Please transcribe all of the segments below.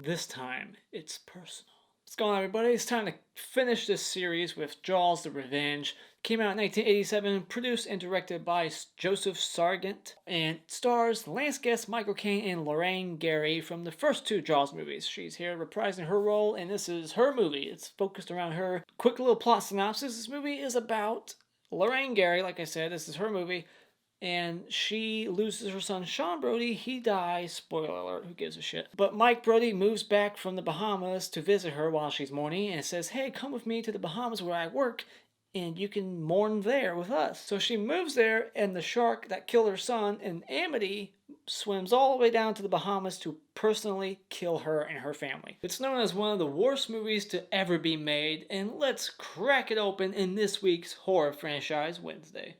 This time, it's personal. What's going on, everybody? It's time to finish this series with Jaws the Revenge. Came out in 1987, produced and directed by Joseph Sargent, and stars Lance Guest, Michael Caine, and Lorraine Gary from the first two Jaws movies. She's here reprising her role, and this is her movie. It's focused around her. Quick little plot synopsis. This movie is about Lorraine Gary. Like I said, this is her movie. And she loses her son, Sean Brody. He dies. Spoiler alert, who gives a shit? But Mike Brody moves back from the Bahamas to visit her while she's mourning and says, hey, come with me to the Bahamas where I work and you can mourn there with us. So she moves there, and the shark that killed her son in Amity swims all the way down to the Bahamas to personally kill her and her family. It's known as one of the worst movies to ever be made, and let's crack it open in this week's Horror Franchise Wednesday.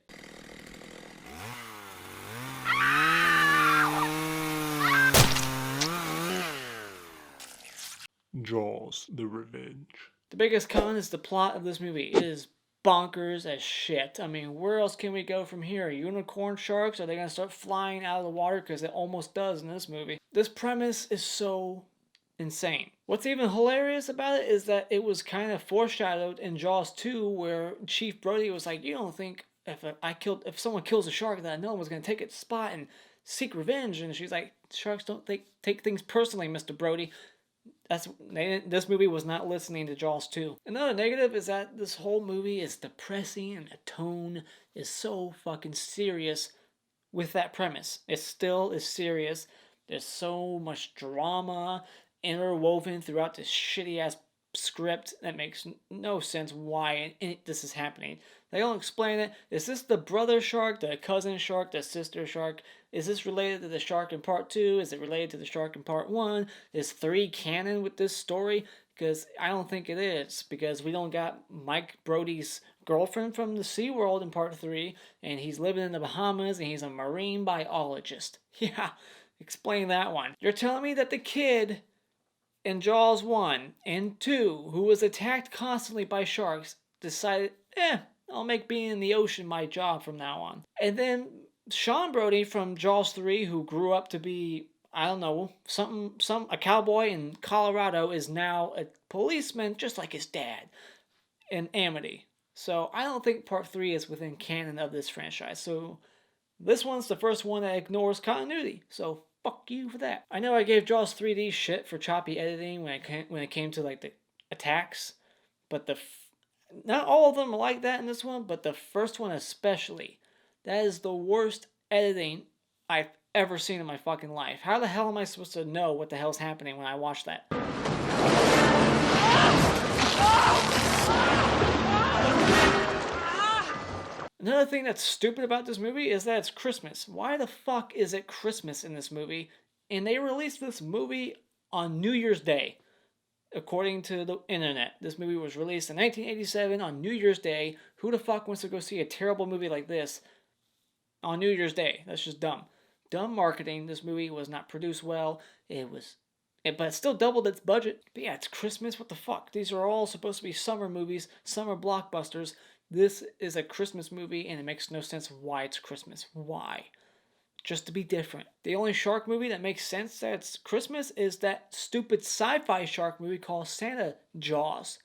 Jaws the Revenge. The biggest con is the plot of this movie. It is bonkers as shit. I mean, where else can we go from here? Unicorn sharks? Are they going to start flying out of the water? Because it almost does in this movie. This premise is so insane. What's even hilarious about it is that it was kind of foreshadowed in Jaws 2, where Chief Brody was like, you don't think if someone kills a shark that I know was going to take its spot and seek revenge? And she's like, sharks don't take things personally, Mr. Brody. This movie was not listening to Jaws 2. Another negative is that this whole movie is depressing and the tone is so fucking serious with that premise. It still is serious. There's so much drama interwoven throughout this shitty ass script that makes no sense why this is happening. They don't explain it. Is this the brother shark, the cousin shark, the sister shark? Is this related to the shark in part 2? Is it related to the shark in part 1? Is 3 canon with this story? Because I don't think it is, because we don't got Mike Brody's girlfriend from the SeaWorld in part 3, and he's living in the Bahamas, and he's a marine biologist. Yeah, explain that one. You're telling me that the kid in Jaws 1 and 2, who was attacked constantly by sharks, decided, I'll make being in the ocean my job from now on. And then Sean Brody from Jaws 3, who grew up to be, I don't know, a cowboy in Colorado, is now a policeman just like his dad in Amity. So I don't think part 3 is within canon of this franchise. So this one's the first one that ignores continuity. So fuck you for that. I know I gave Jaws 3D shit for choppy editing when it came to like the attacks, but not all of them are like that in this one, but the first one especially. That is the worst editing I've ever seen in my fucking life. How the hell am I supposed to know what the hell's happening when I watch that? Another thing that's stupid about this movie is that it's Christmas. Why the fuck is it Christmas in this movie? And they released this movie on New Year's Day. According to the internet, this movie was released in 1987 on New Year's Day. Who the fuck wants to go see a terrible movie like this on New Year's Day? That's just dumb. Dumb marketing. This movie was not produced well. But it still doubled its budget. But yeah, it's Christmas. What the fuck? These are all supposed to be summer movies, summer blockbusters. This is a Christmas movie, and it makes no sense why it's Christmas. Why? Just to be different. The only shark movie that makes sense that it's Christmas is that stupid sci-fi shark movie called Santa Jaws.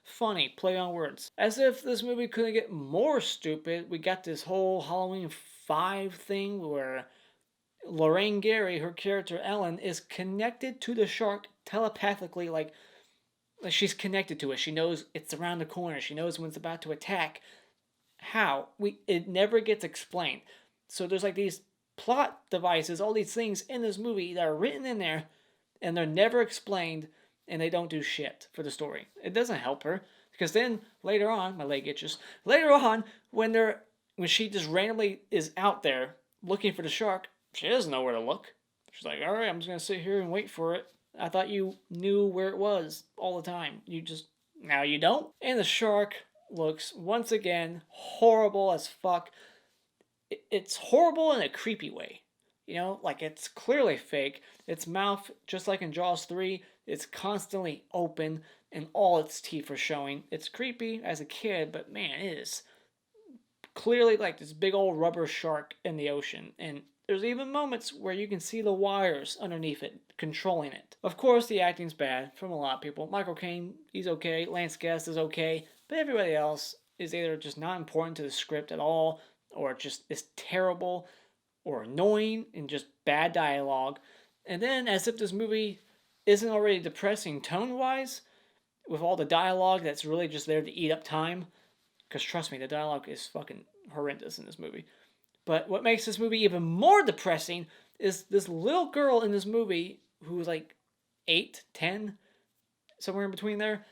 Funny, play on words. As if this movie couldn't get more stupid, we got this whole Halloween 5 thing where Lorraine Gary, her character Ellen, is connected to the shark telepathically, like she's connected to it. She knows it's around the corner. She knows when it's about to attack. How? It never gets explained. So there's like these plot devices, all these things in this movie that are written in there, and they're never explained, and they don't do shit for the story. It doesn't help her, because then later on, my leg itches. Later on, when she just randomly is out there looking for the shark, she doesn't know where to look. She's like, all right, I'm just gonna sit here and wait for it. I thought you knew where it was all the time. Now you don't. And the shark looks, once again, horrible as fuck. It's horrible in a creepy way. You know, like it's clearly fake. Its mouth, just like in Jaws 3, it's constantly open and all its teeth are showing. It's creepy as a kid, but man, it is clearly like this big old rubber shark in the ocean. And There's even moments where you can see the wires underneath it, controlling it. Of course, the acting's bad from a lot of people. Michael Caine, he's okay. Lance Guest is okay. But everybody else is either just not important to the script at all, or just is terrible, or annoying, and just bad dialogue. And then, as if this movie isn't already depressing tone-wise, with all the dialogue that's really just there to eat up time. Because trust me, the dialogue is fucking horrendous in this movie. But what makes this movie even more depressing is this little girl in this movie who was like 8, 10, somewhere in between there,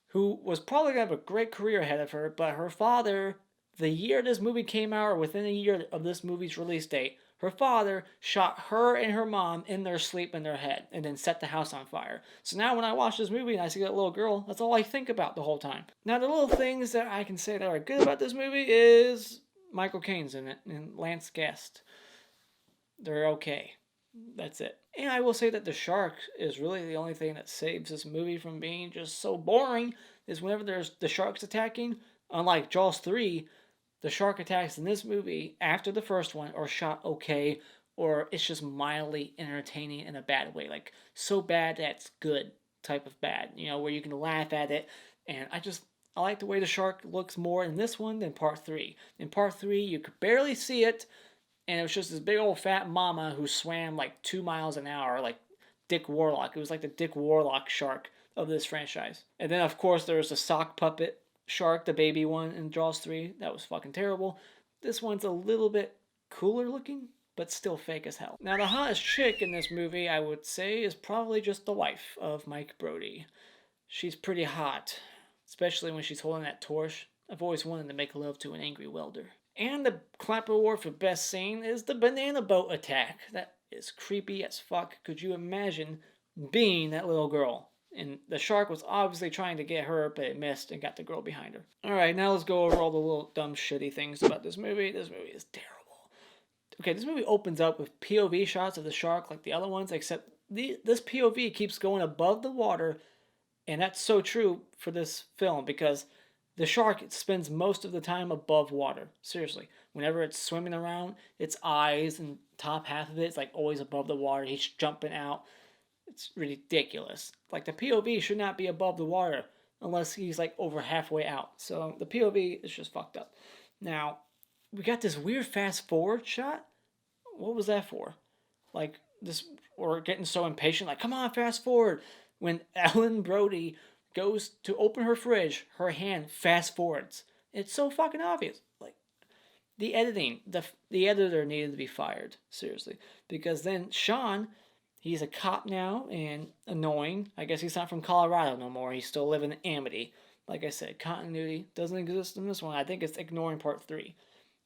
who was probably going to have a great career ahead of her, but her father, the year this movie came out, or within a year of this movie's release date, her father shot her and her mom in their sleep in their head and then set the house on fire. So now when I watch this movie and I see that little girl, that's all I think about the whole time. Now the little things that I can say that are good about this movie is Michael Caine's in it and Lance Guest. They're okay. That's it. And I will say that the shark is really the only thing that saves this movie from being just so boring, is whenever there's the sharks attacking, unlike Jaws 3, the shark attacks in this movie after the first one are shot okay, or it's just mildly entertaining in a bad way. Like, so bad that it's good type of bad, where you can laugh at it. And I like the way the shark looks more in this one than part 3. In part 3, you could barely see it, and it was just this big old fat mama who swam like 2 miles an hour, like Dick Warlock. It was like the Dick Warlock shark of this franchise. And then, of course, there was the sock puppet shark, the baby one in Jaws 3. That was fucking terrible. This one's a little bit cooler looking, but still fake as hell. Now, the hottest chick in this movie, I would say, is probably just the wife of Mike Brody. She's pretty hot, especially when she's holding that torch. I've always wanted to make love to an angry welder. And the clap award for best scene is the banana boat attack. That is creepy as fuck. Could you imagine being that little girl? And the shark was obviously trying to get her, but it missed and got the girl behind her. Alright, now let's go over all the little dumb shitty things about this movie. This movie is terrible. Okay, this movie opens up with POV shots of the shark like the other ones, except this POV keeps going above the water, and that's so true for this film because the shark spends most of the time above water. Seriously. Whenever it's swimming around, its eyes and top half of it is like always above the water. He's jumping out. It's ridiculous. Like the POV should not be above the water unless he's like over halfway out. So the POV is just fucked up. Now, we got this weird fast forward shot. What was that for? Like this, we're getting so impatient. Like, come on, fast forward. When Ellen Brody goes to open her fridge, her hand fast forwards. It's so fucking obvious. Like, the editing, the editor needed to be fired, seriously. Because then Sean, he's a cop now and annoying. I guess he's not from Colorado no more. He's still living in Amity. Like I said, continuity doesn't exist in this one. I think it's ignoring part 3.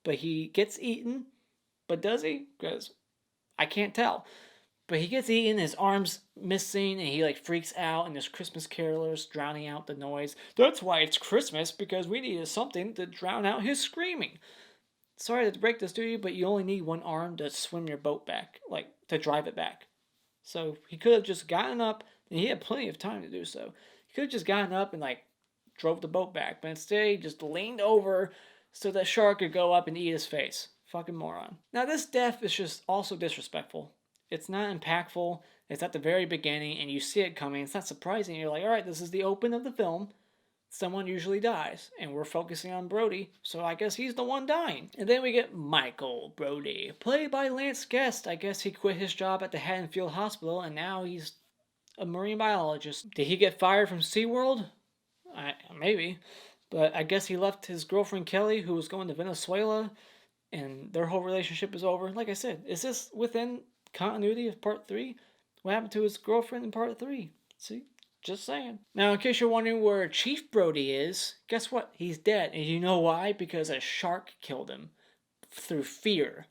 But he gets eaten. But does he? Because I can't tell. But he gets eaten, his arm's missing, and he like freaks out, and there's Christmas carolers drowning out the noise. That's why it's Christmas, because we needed something to drown out his screaming. Sorry to break this to you, but you only need one arm to swim your boat back, like to drive it back. So he could have just gotten up, and he had plenty of time to do so. He could have just gotten up and like drove the boat back, but instead he just leaned over so that shark could go up and eat his face. Fucking moron. Now this death is just also disrespectful. It's not impactful. It's at the very beginning, and you see it coming. It's not surprising. You're like, all right, this is the open of the film. Someone usually dies, and we're focusing on Brody, so I guess he's the one dying. And then we get Michael Brody, played by Lance Guest. I guess he quit his job at the Haddonfield Hospital, and now he's a marine biologist. Did he get fired from SeaWorld? Maybe. But I guess he left his girlfriend Kelly, who was going to Venezuela, and their whole relationship is over. Like I said, is this within continuity of part 3? What happened to his girlfriend in part 3? See? Just saying. Now, in case you're wondering where Chief Brody is, guess what? He's dead. And you know why? Because a shark killed him. Through fear.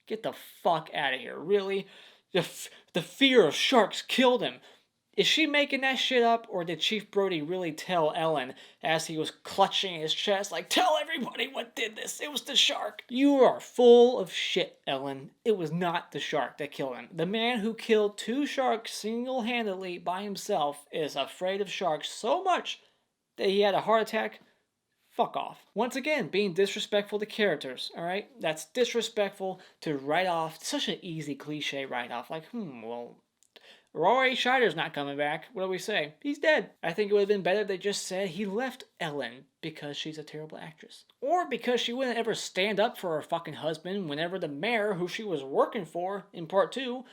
Get the fuck out of here. Really? The fear of sharks killed him. Is she making that shit up, or did Chief Brody really tell Ellen as he was clutching his chest, like, tell everybody what did this? It was the shark. You are full of shit, Ellen. It was not the shark that killed him. The man who killed 2 sharks single-handedly by himself is afraid of sharks so much that he had a heart attack Fuck off. Once again, being disrespectful to characters, alright? That's disrespectful to write off. Such an easy cliche write off. Like, well, Rory Scheider's not coming back. What do we say? He's dead. I think it would have been better if they just said he left Ellen because she's a terrible actress. Or because she wouldn't ever stand up for her fucking husband whenever the mayor, who she was working for in part 2,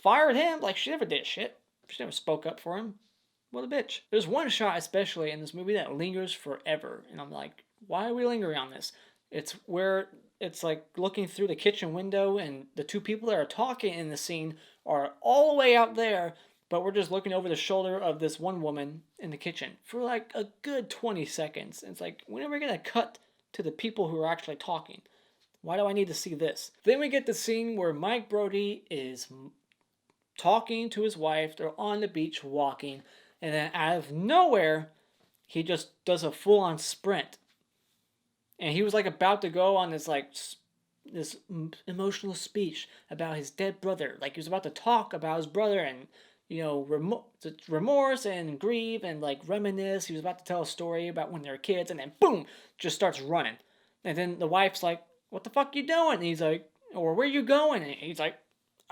fired him. Like, she never did shit. She never spoke up for him. What a bitch. There's one shot especially in this movie that lingers forever. And I'm like, why are we lingering on this? It's where it's like looking through the kitchen window and the two people that are talking in the scene are all the way out there, but we're just looking over the shoulder of this one woman in the kitchen for like a good 20 seconds. And it's like, when are we going to cut to the people who are actually talking? Why do I need to see this? Then we get the scene where Mike Brody is talking to his wife. They're on the beach walking. And then out of nowhere, he just does a full-on sprint. And he was like about to go on this this emotional speech about his dead brother. Like he was about to talk about his brother and, you know, remorse and grieve and like reminisce. He was about to tell a story about when they were kids, and then boom, just starts running. And then the wife's like, "What the fuck you doing?" And he's like, "Or where you going?" And he's like,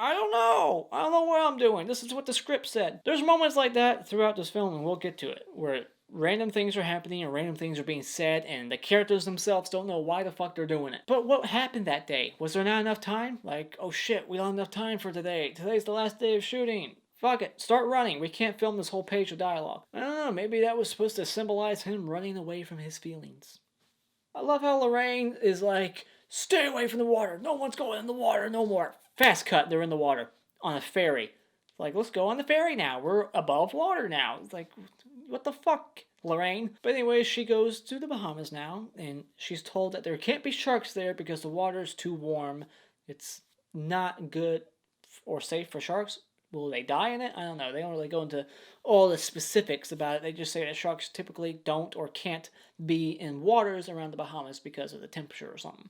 I don't know what I'm doing. This is what the script said. There's moments like that throughout this film, and we'll get to it, where random things are happening and random things are being said, and the characters themselves don't know why the fuck they're doing it. But what happened that day? Was there not enough time? Like, oh shit, we don't have enough time for today. Today's the last day of shooting. Fuck it, start running. We can't film this whole page of dialogue. I don't know, maybe that was supposed to symbolize him running away from his feelings. I love how Lorraine is like, stay away from the water. No one's going in the water no more. Fast cut, they're in the water on a ferry. Like, let's go on the ferry now. We're above water now. It's like, what the fuck, Lorraine? But anyway, she goes to the Bahamas now, and she's told that there can't be sharks there because the water is too warm. It's not good or safe for sharks. Will they die in it? I don't know. They don't really go into all the specifics about it. They just say that sharks typically don't or can't be in waters around the Bahamas because of the temperature or something.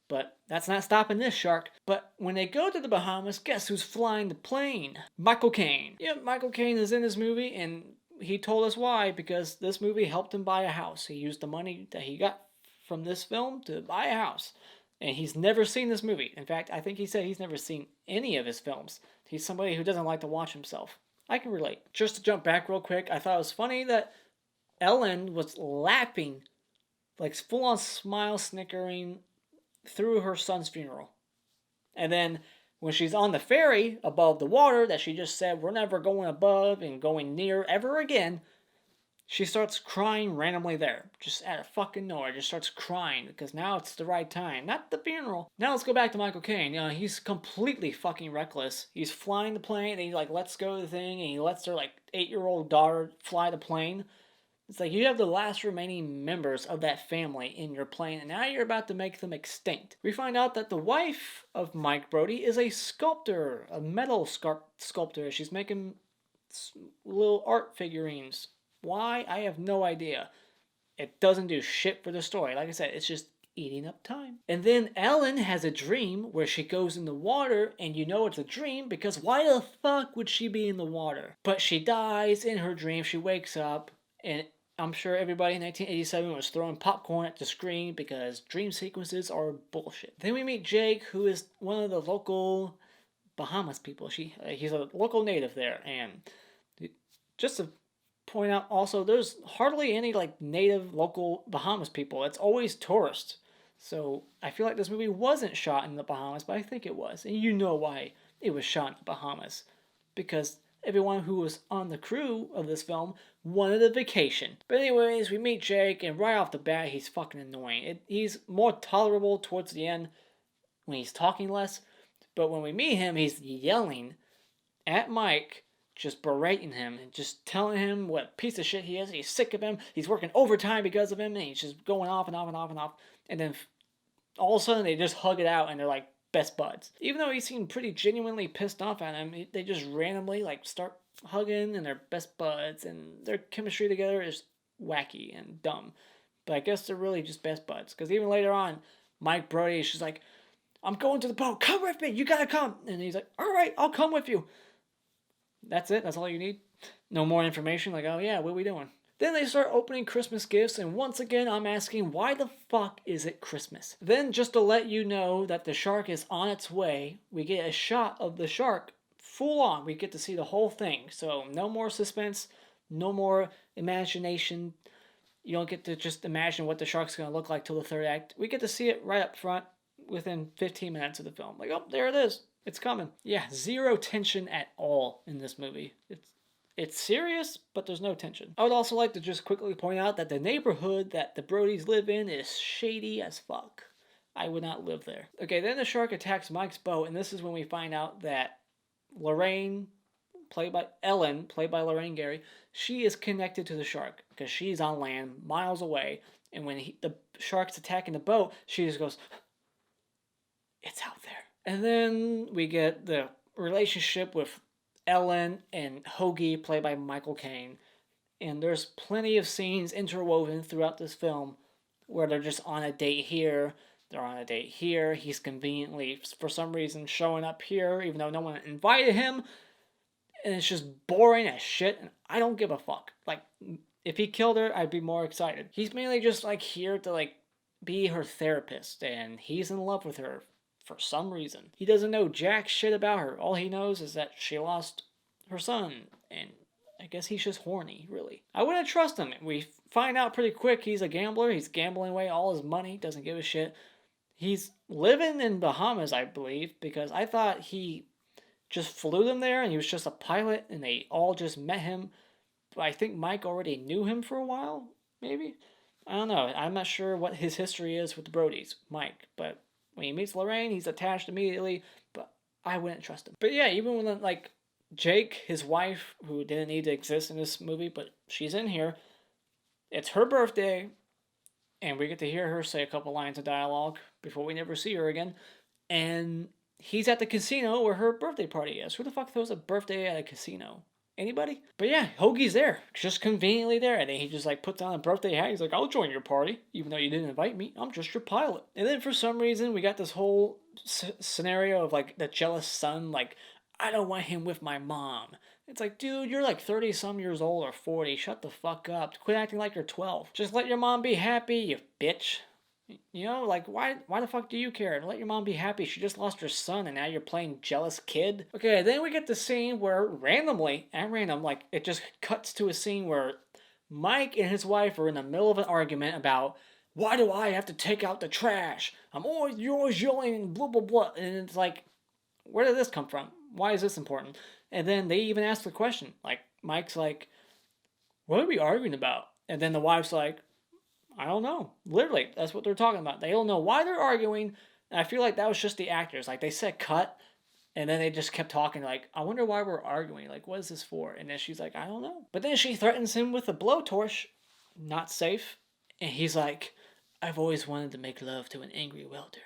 But that's not stopping this shark. But when they go to the Bahamas, guess who's flying the plane? Michael Caine. Yeah, Michael Caine is in this movie, and he told us why, because this movie helped him buy a house. He used the money that he got from this film to buy a house. And he's never seen this movie. In fact, I think he said he's never seen any of his films. He's somebody who doesn't like to watch himself. I can relate. Just to jump back real quick, I thought it was funny that Ellen was laughing, like full-on smile, snickering, through her son's funeral. And then when she's on the ferry above the water that she just said we're never going above and going near ever again, she starts crying randomly there. Just out of fucking nowhere. Just starts crying because now it's the right time. Not the funeral. Now let's go back to Michael Caine. You know, he's completely fucking reckless. He's flying the plane and he like lets go of the thing and he lets their like 8-year-old daughter fly the plane. It's like you have the last remaining members of that family in your plane, and now you're about to make them extinct. We find out that the wife of Mike Brody is a sculptor, a metal sculptor. She's making little art figurines. Why? I have no idea. It doesn't do shit for the story. Like I said, it's just eating up time. And then Ellen has a dream where she goes in the water, and you know it's a dream because why the fuck would she be in the water? But she dies in her dream. She wakes up, and I'm sure everybody in 1987 was throwing popcorn at the screen because dream sequences are bullshit. Then we meet Jake, who is one of the local Bahamas people. He's a local native there, and just to point out also, there's hardly any like native local Bahamas people. It's always tourists. So I feel like this movie wasn't shot in the Bahamas, but I think it was. And you know why it was shot in the Bahamas. Because everyone who was on the crew of this film wanted a vacation. But anyways, we meet Jake, and right off the bat, he's fucking annoying. He's more tolerable towards the end when he's talking less. But when we meet him, he's yelling at Mike, just berating him and just telling him what a piece of shit he is. He's sick of him. He's working overtime because of him, and he's just going off and off and off and off. And then all of a sudden, they just hug it out, and they're like best buds. Even though he seemed pretty genuinely pissed off at him, they just randomly like start hugging, and they're best buds, and their chemistry together is wacky and dumb. But I guess they're really just best buds, because even later on, Mike Brody, she's like, I'm going to the boat. Come with me. You gotta come. And he's like, all right, I'll come with you. That's it? That's all you need? No more information? Like, oh yeah, what are we doing? Then they start opening Christmas gifts, and once again, I'm asking, why the fuck is it Christmas? Then, just to let you know that the shark is on its way, we get a shot of the shark full on. We get to see the whole thing. So, no more suspense, no more imagination. You don't get to just imagine what the shark's going to look like till the third act. We get to see it right up front within 15 minutes of the film. Like, oh, there it is. It's coming. Yeah, zero tension at all in this movie. It's serious, but there's no tension. I would also like to just quickly point out that the neighborhood that the Brodys live in is shady as fuck. I would not live there. Okay, then the shark attacks Mike's boat, and this is when we find out that Lorraine, played by Ellen, played by Lorraine Gary, she is connected to the shark because she's on land miles away, and when the shark's attacking the boat, she just goes, it's out there. And then we get the relationship with Ellen and Hoagie, played by Michael Caine. And there's plenty of scenes interwoven throughout this film where they're just on a date here, they're on a date here. He's conveniently, for some reason, showing up here, even though no one invited him. And it's just boring as shit, and I don't give a fuck. Like, if he killed her, I'd be more excited. He's mainly just, like, here to, like, be her therapist, and he's in love with her for some reason. He doesn't know jack shit about her. All he knows is that she lost her son, and I guess he's just horny, really. I wouldn't trust him. We find out pretty quick he's a gambler. He's gambling away all his money, doesn't give a shit. He's living in Bahamas, I believe, because I thought he just flew them there and he was just a pilot and they all just met him. But I think Mike already knew him for a while, maybe? I don't know. I'm not sure what his history is with the Brodys, Mike, but when he meets Lorraine, he's attached immediately, but I wouldn't trust him. But yeah, even when, like, Jake, his wife, who didn't need to exist in this movie, but she's in here, it's her birthday, and we get to hear her say a couple lines of dialogue before we never see her again, and he's at the casino where her birthday party is. Who the fuck throws a birthday at a casino? Anybody? But yeah, Hoagie's there, just conveniently there, and then he just like puts on a birthday hat. He's like, "I'll join your party, even though you didn't invite me. I'm just your pilot." And then for some reason, we got this whole scenario of like the jealous son, like, "I don't want him with my mom." It's like, dude, you're like 30 some years old or 40. Shut the fuck up. Quit acting like you're 12. Just let your mom be happy, you bitch. You know, like, why the fuck do you care? Let your mom be happy. She just lost her son, and now you're playing jealous kid. Okay, then we get the scene where randomly, at random, like, it just cuts to a scene where Mike and his wife are in the middle of an argument about, why do I have to take out the trash? You're always yelling and blah, blah, blah. And it's like, where did this come from? Why is this important? And then they even ask the question. Like, Mike's like, what are we arguing about? And then the wife's like, I don't know. Literally, that's what they're talking about. They don't know why they're arguing. And I feel like that was just the actors. Like, they said cut, and then they just kept talking. Like, I wonder why we're arguing. Like, what is this for? And then she's like, I don't know. But then she threatens him with a blowtorch. Not safe. And he's like, I've always wanted to make love to an angry welder.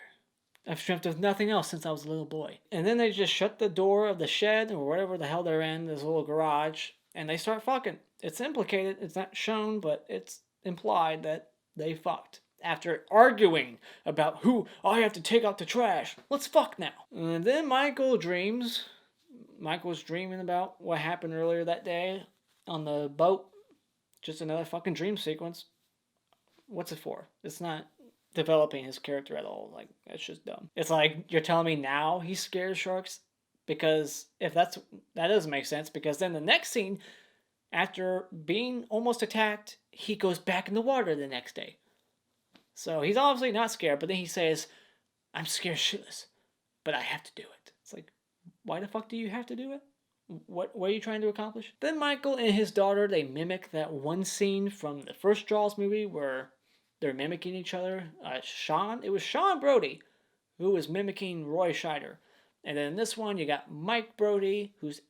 I've dreamt of nothing else since I was a little boy. And then they just shut the door of the shed or whatever the hell they're in, this little garage, and they start fucking. It's implicated. It's not shown, but it's implied that they fucked. After arguing about who I have to take out the trash. Let's fuck now. And then Michael's dreaming about what happened earlier that day on the boat. Just another fucking dream sequence. What's it for? It's not developing his character at all. Like, that's just dumb. It's like, you're telling me now he's scared of sharks? Because if that doesn't make sense, because then the next scene, after being almost attacked, he goes back in the water the next day. So he's obviously not scared, but then he says, I'm scared shitless, but I have to do it. It's like, why the fuck do you have to do it? What are you trying to accomplish? Then Michael and his daughter, they mimic that one scene from the first Jaws movie where they're mimicking each other. It was Sean Brody who was mimicking Roy Scheider. And then in this one, you got Mike Brody, who's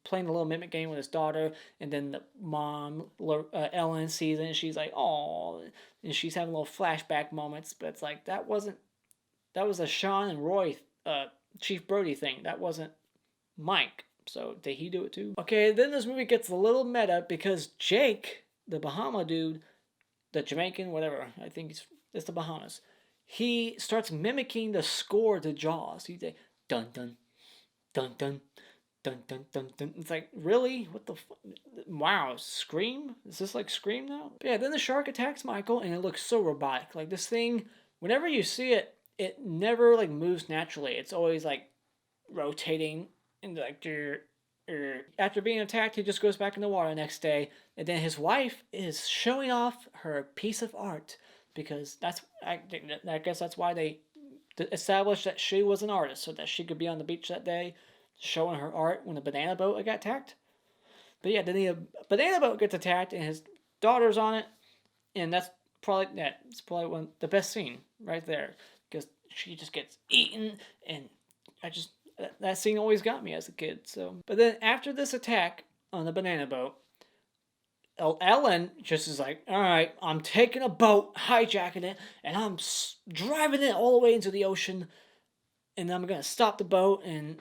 playing a little mimic game with his daughter, and then the mom, Ellen, sees it, and she's like, "Oh," and she's having little flashback moments. But it's like, that was a Sean and Roy, Chief Brody thing. That wasn't Mike. So did he do it too? Okay, then this movie gets a little meta because Jake, the Bahama dude, the Jamaican, whatever, I think it's the Bahamas, he starts mimicking the score to Jaws. He's like, dun dun, dun dun, dun dun dun dun. It's like, really? What the wow, Scream? Is this like Scream now? But yeah, then the shark attacks Michael and it looks so robotic. Like this thing, whenever you see it, it never like moves naturally. It's always like rotating and like after being attacked, he just goes back in the water the next day. And then his wife is showing off her piece of art because I guess that's why they established that she was an artist so that she could be on the beach that day showing her art when the banana boat got attacked. But yeah, then the banana boat gets attacked and his daughter's on it, and it's probably one the best scene right there because she just gets eaten, and I just that scene always got me as a kid. So, but then after this attack on the banana boat, Ellen just is like, all right, I'm taking a boat, hijacking it, and I'm driving it all the way into the ocean, and I'm gonna stop the boat and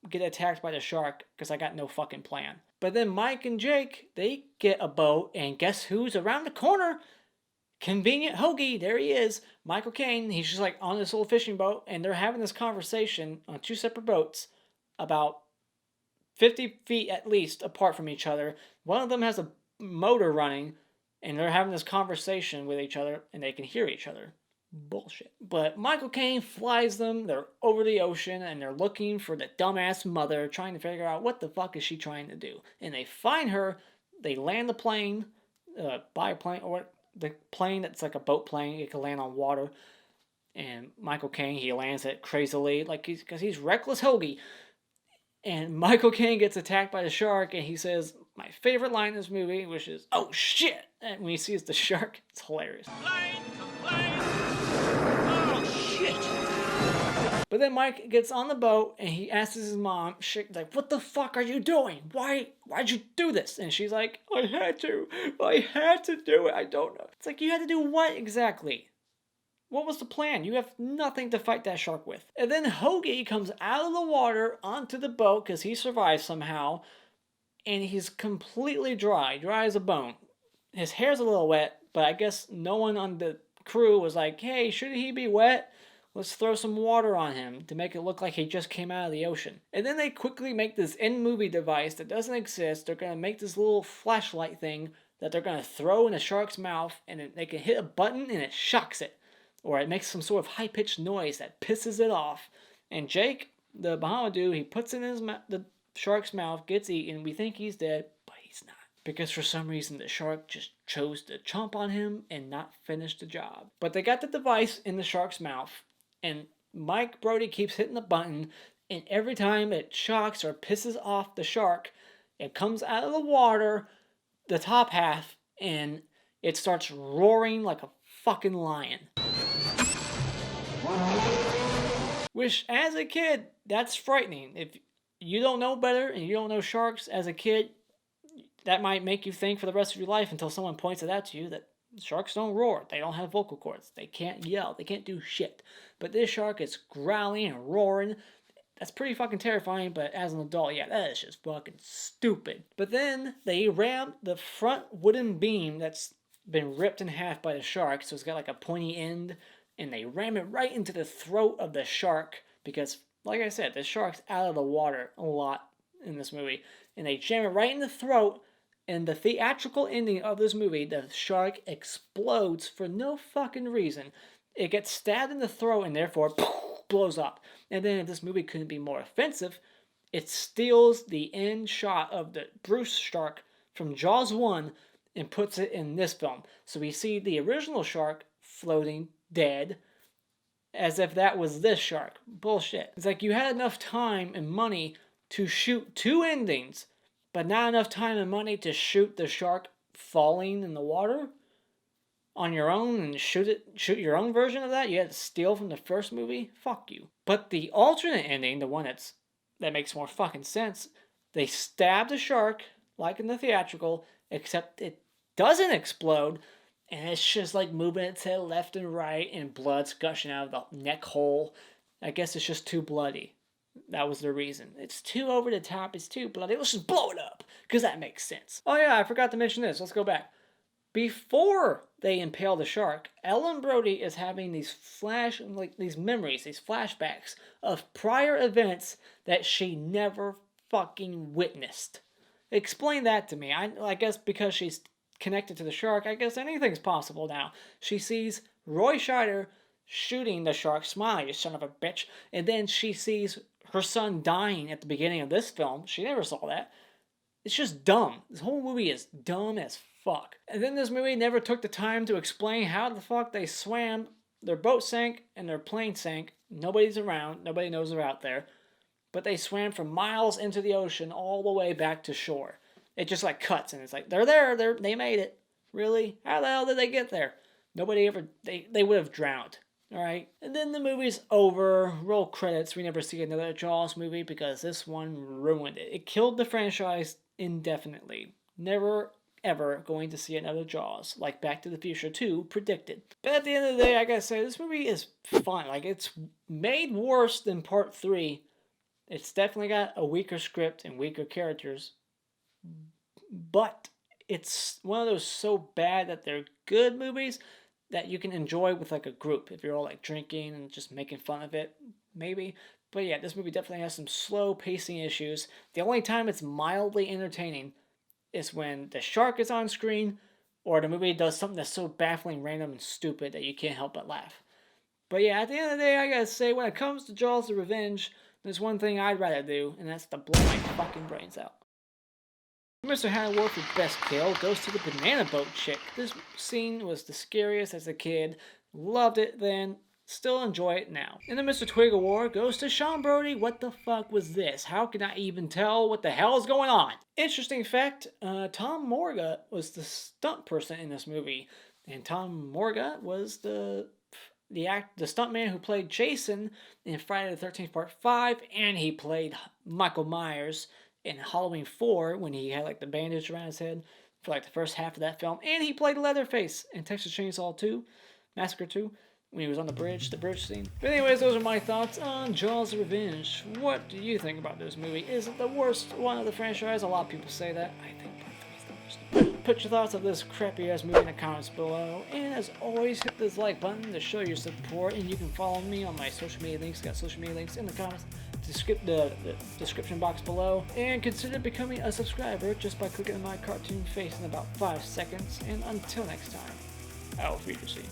get attacked by the shark because I got no fucking plan. But then Mike and Jake, they get a boat, and guess who's around the corner? Convenient Hoagie, there he is, Michael Caine. He's just like on this little fishing boat, and they're having this conversation on two separate boats about 50 feet at least apart from each other. One of them has a motor running, and they're having this conversation with each other, and they can hear each other. Bullshit. But Michael Caine flies them. They're over the ocean, and they're looking for the dumbass mother, trying to figure out what the fuck is she trying to do. And they find her. They land the plane, biplane, or the plane that's like a boat plane. It can land on water. And Michael Caine, he lands it crazily, like because he's reckless Hoagie. And Michael Caine gets attacked by the shark, and he says my favorite line in this movie, which is, "Oh shit!" And when he sees the shark, it's hilarious. Plane, oh shit! But then Mike gets on the boat, and he asks his mom, she's like, "What the fuck are you doing? Why'd you do this?" And she's like, I had to do it. I don't know. It's like, you had to do what exactly? What was the plan? You have nothing to fight that shark with. And then Hoagie comes out of the water onto the boat because he survived somehow. And he's completely dry as a bone. His hair's a little wet, but I guess no one on the crew was like, hey, should he be wet? Let's throw some water on him to make it look like he just came out of the ocean. And then they quickly make this in-movie device that doesn't exist. They're going to make this little flashlight thing that they're going to throw in a shark's mouth, and they can hit a button and it shocks it. Or it makes some sort of high-pitched noise that pisses it off. And Jake, the Bahama dude, he puts it in the shark's mouth, gets eaten. We think he's dead, but he's not. Because for some reason, the shark just chose to chomp on him and not finish the job. But they got the device in the shark's mouth, and Mike Brody keeps hitting the button, and every time it shocks or pisses off the shark, it comes out of the water, the top half, and it starts roaring like a fucking lion. Which, as a kid, that's frightening. If you don't know better and you don't know sharks as a kid, that might make you think for the rest of your life until someone points it out to you that sharks don't roar. They don't have vocal cords. They can't yell. They can't do shit. But this shark is growling and roaring. That's pretty fucking terrifying, but as an adult, yeah, that is just fucking stupid. But then they ram the front wooden beam that's been ripped in half by the shark, so it's got like a pointy end, and they ram it right into the throat of the shark because, like I said, the shark's out of the water a lot in this movie, and they jam it right in the throat. And the theatrical ending of this movie, the shark explodes for no fucking reason. It gets stabbed in the throat and therefore blows up. And then if this movie couldn't be more offensive, it steals the end shot of the Bruce shark from Jaws 1 and puts it in this film. So we see the original shark floating dead as if that was this shark. Bullshit. It's like you had enough time and money to shoot two endings, but not enough time and money to shoot the shark falling in the water on your own and shoot your own version of that. You had to steal from the first movie. Fuck you. But the alternate ending, the one that makes more fucking sense, they stab the shark like in the theatrical, except it doesn't explode, and it's just like moving its head left and right, and blood's gushing out of the neck hole. I guess it's just too bloody. That was the reason. It's too over the top. It's too bloody. Let's just blow it up, because that makes sense. Oh yeah, I forgot to mention this. Let's go back. Before they impale the shark, Ellen Brody is having these memories, these flashbacks of prior events that she never fucking witnessed? Explain that to me. I guess because she's connected to the shark, I guess anything's possible now. She sees Roy Scheider shooting the shark, smiling, you son of a bitch, and then she sees her son dying at the beginning of this film. She never saw that. It's just dumb. This whole movie is dumb as fuck. And then this movie never took the time to explain how the fuck they swam. Their boat sank and their plane sank. Nobody's around. Nobody knows they're out there. But they swam for miles into the ocean all the way back to shore. It just like cuts and it's like, they're there. They made it. Really? How the hell did they get there? Nobody ever... They would have drowned. Alright? And then the movie's over. Roll credits. We never see another Jaws movie because this one ruined it. It killed the franchise indefinitely. Never ever going to see another Jaws, like Back to the Future 2 predicted. But at the end of the day, I gotta say, this movie is fun. Like, it's made worse than Part 3. It's definitely got a weaker script and weaker characters. But it's one of those so bad that they're good movies that you can enjoy with like a group. If you're all like drinking and just making fun of it, maybe. But yeah, this movie definitely has some slow pacing issues. The only time it's mildly entertaining is when the shark is on screen or the movie does something that's so baffling, random, and stupid that you can't help but laugh. But yeah, at the end of the day, I gotta say, when it comes to Jaws the Revenge, there's one thing I'd rather do, and that's to blow my fucking brains out. Mr. Hannaward for Best Kill goes to the banana boat chick. This scene was the scariest as a kid. Loved it then. Still enjoy it now. And the Mr. Twig Award goes to Sean Brody. What the fuck was this? How can I even tell what the hell is going on? Interesting fact, Tom Morga was the stunt person in this movie. And Tom Morga was the stuntman who played Jason in Friday the 13th Part 5. And he played Michael Myers in Halloween 4 when he had like the bandage around his head for like the first half of that film. And he played Leatherface in Texas Chainsaw 2, Massacre 2. When he was on the bridge scene. But anyways, those are my thoughts on Jaws the Revenge. What do you think about this movie? Is it the worst one of the franchise? A lot of people say that. I think Part 3 is the worst. Put your thoughts of this crappy ass movie in the comments below. And as always, hit this like button to show your support. And you can follow me on my social media links. Got social media links in the comments. The description box below. And consider becoming a subscriber just by clicking on my cartoon face in about 5 seconds. And until next time, auf Wiedersehen.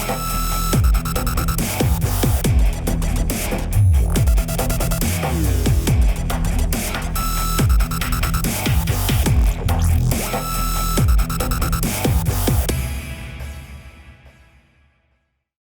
Yeah.